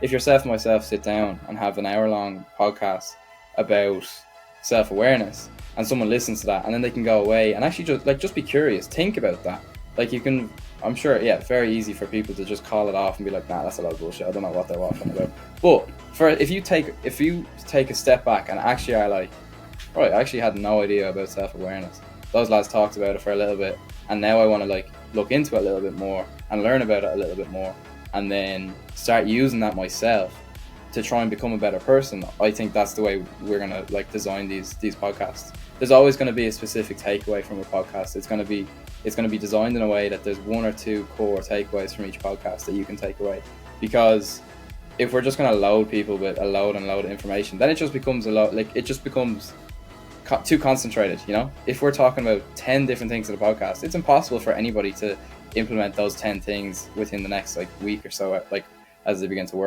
if yourself and myself sit down and have an hour-long podcast about self-awareness, and someone listens to that, and then they can go away and actually just be curious, think about that. Like, you can, I'm sure, yeah, very easy for people to just call it off and be like, nah, that's a lot of bullshit, I don't know what they're waffling about. But if you take a step back and actually are like, right, I actually had no idea about self-awareness. Those lads talked about it for a little bit, and now I want to like look into it a little bit more and learn about it a little bit more, and then start using that myself to try and become a better person. I think that's the way we're gonna like design these podcasts. There's always going to be a specific takeaway from a podcast. It's going to be designed in a way that there's one or two core takeaways from each podcast that you can take away. Because if we're just going to load people with a load of information, then it just becomes too concentrated, you know? If we're talking about 10 different things in a podcast, it's impossible for anybody to implement those 10 things within the next like week or so, like as they begin to work